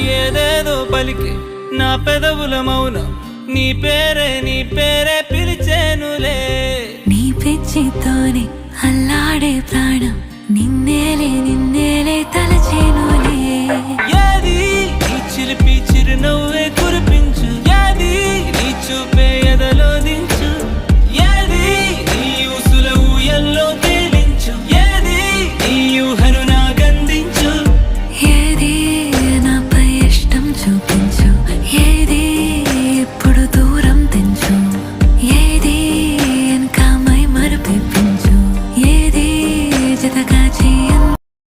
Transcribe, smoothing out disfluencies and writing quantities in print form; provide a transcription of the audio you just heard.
ఏదేదో పలికి నా పెదవుల మౌనం నీ పేరే పిలిచేనులే. నీ పిచ్చితోనే అల్లాడే ప్రాణం నిన్నేలే